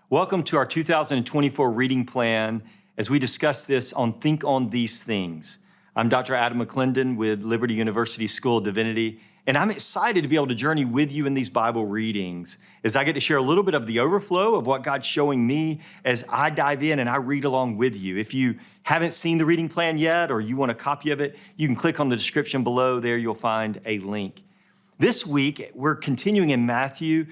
Welcome to our 2024 reading plan as we discuss this on Think on These Things. I'm Dr. Adam McClendon with Liberty University School of Divinity, and I'm excited to be able to journey with you in these Bible readings as I get to share a little bit of the overflow of what God's showing me as I dive in and I read along with you. If you haven't seen the reading plan yet or you want a copy of it, you can click on the description below. There you'll find a link. This week, we're continuing in Matthew.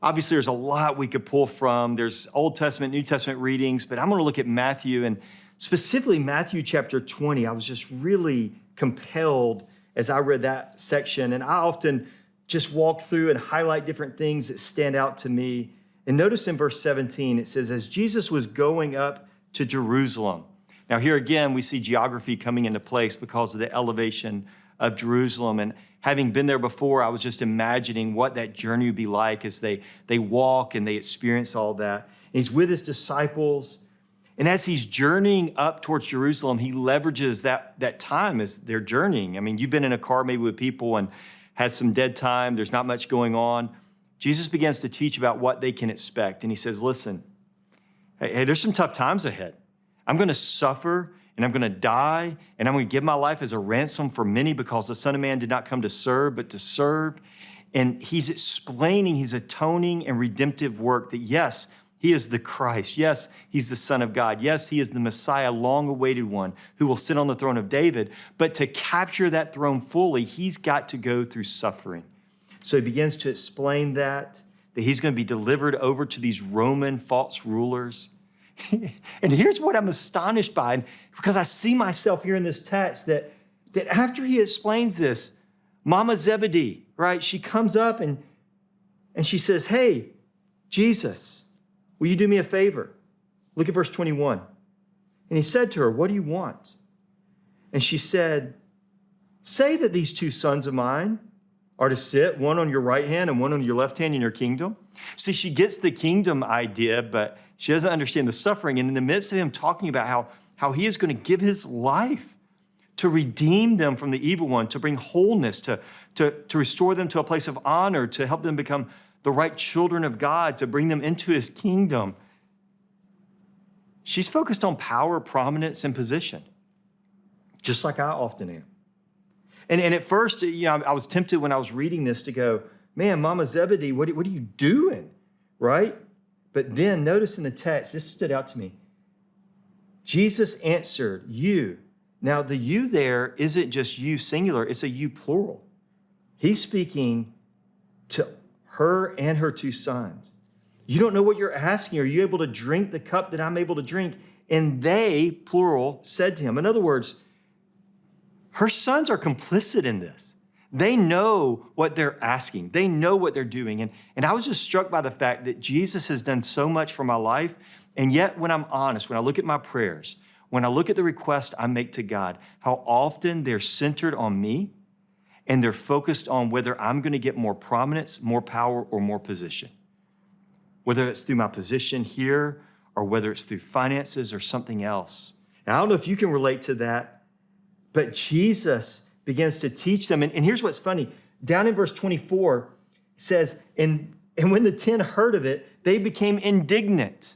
Obviously, there's a lot we could pull from. There's Old Testament, New Testament readings, but I'm going to look at Matthew, and specifically Matthew chapter 20. I was just really compelled as I read that section, and I often just walk through and highlight different things that stand out to me. And notice in verse 17, it says, as Jesus was going up to Jerusalem. Now here again, we see geography coming into place because of the elevation of Jerusalem. And having been there before, I was just imagining what that journey would be like as they walk and they experience all that. And he's with his disciples. And as he's journeying up towards Jerusalem, he leverages that time as they're journeying. I mean, you've been in a car maybe with people and had some dead time. There's not much going on. Jesus begins to teach about what they can expect. And he says, listen, hey, there's some tough times ahead. I'm going to suffer and I'm going to die, and I'm going to give my life as a ransom for many because the Son of Man did not come to serve, but to serve. And he's explaining his atoning and redemptive work that, yes, he is the Christ. Yes, he's the Son of God. Yes, he is the Messiah, long-awaited one who will sit on the throne of David. But to capture that throne fully, he's got to go through suffering. So he begins to explain that he's going to be delivered over to these Roman false rulers. And here's what I'm astonished by, because I see myself here in this text, that after he explains this, Mama Zebedee, right, she comes up and she says, hey, Jesus, will you do me a favor? Look at verse 21. And he said to her, what do you want? And she said, say that these two sons of mine are to sit, one on your right hand and one on your left hand in your kingdom. See, she gets the kingdom idea, but she doesn't understand the suffering. And in the midst of him talking about how he is going to give his life to redeem them from the evil one, to bring wholeness, to restore them to a place of honor, to help them become the right children of God, to bring them into his kingdom. She's focused on power, prominence, and position, just like I often am. And at first, I was tempted when I was reading this to go, man, Mama Zebedee, what are you doing, right? But then notice in the text, this stood out to me. Jesus answered, you. Now the you there isn't just you singular, it's a you plural. He's speaking to her and her two sons. You don't know what you're asking. Are you able to drink the cup that I'm able to drink? And they, plural, said to him. In other words, her sons are complicit in this. They know what they're asking. They know what they're doing. And I was just struck by the fact that Jesus has done so much for my life. And yet, when I'm honest, when I look at my prayers, when I look at the requests I make to God, how often they're centered on me and they're focused on whether I'm going to get more prominence, more power, or more position. Whether it's through my position here or whether it's through finances or something else. And I don't know if you can relate to that, but Jesus begins to teach them. And here's what's funny. Down in verse 24, it says, and when the 10 heard of it, they became indignant.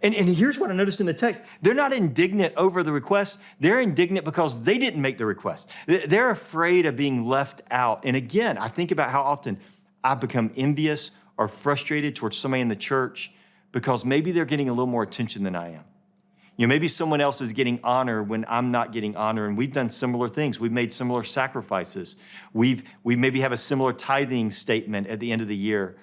And here's what I noticed in the text. They're not indignant over the request. They're indignant because they didn't make the request. They're afraid of being left out. And again, I think about how often I become envious or frustrated towards somebody in the church because maybe they're getting a little more attention than I am. Maybe someone else is getting honor when I'm not getting honor, and we've done similar things. We've made similar sacrifices. We maybe have a similar tithing statement at the end of the year,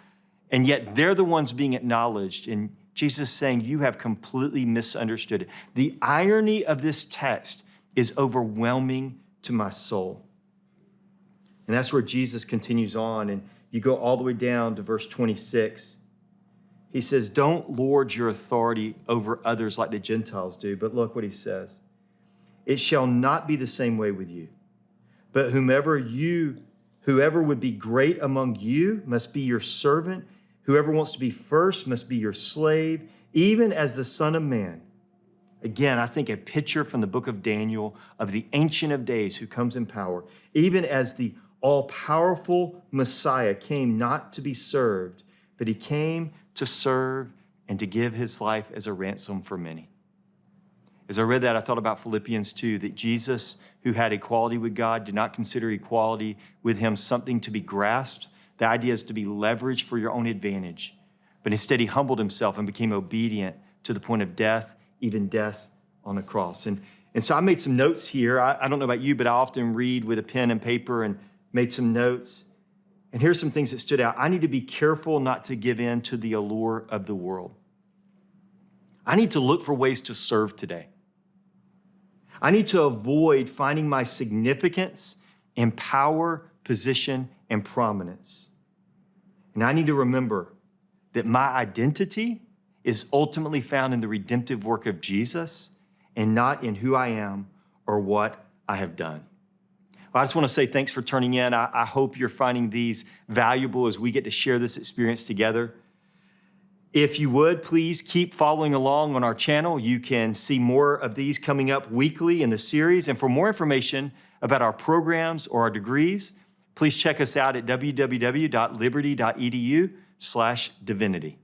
and yet they're the ones being acknowledged. And Jesus is saying, you have completely misunderstood it. The irony of this text is overwhelming to my soul. And that's where Jesus continues on, and you go all the way down to verse 26. He says, don't lord your authority over others like the Gentiles do. But look what he says. It shall not be the same way with you. But whoever would be great among you must be your servant. Whoever wants to be first must be your slave, even as the Son of Man. Again, I think a picture from the book of Daniel of the Ancient of Days who comes in power, even as the all-powerful Messiah came not to be served, but he came to serve, and to give his life as a ransom for many. As I read that, I thought about Philippians 2, that Jesus, who had equality with God, did not consider equality with him something to be grasped. The idea is to be leveraged for your own advantage. But instead, he humbled himself and became obedient to the point of death, even death on the cross. And so I made some notes here. I don't know about you, but I often read with a pen and paper and made some notes. And here's some things that stood out. I need to be careful not to give in to the allure of the world. I need to look for ways to serve today. I need to avoid finding my significance in power, position, and prominence. And I need to remember that my identity is ultimately found in the redemptive work of Jesus and not in who I am or what I have done. Well, I just want to say thanks for turning in. I hope you're finding these valuable as we get to share this experience together. If you would, please keep following along on our channel. You can see more of these coming up weekly in the series. And for more information about our programs or our degrees, please check us out at www.liberty.edu/divinity.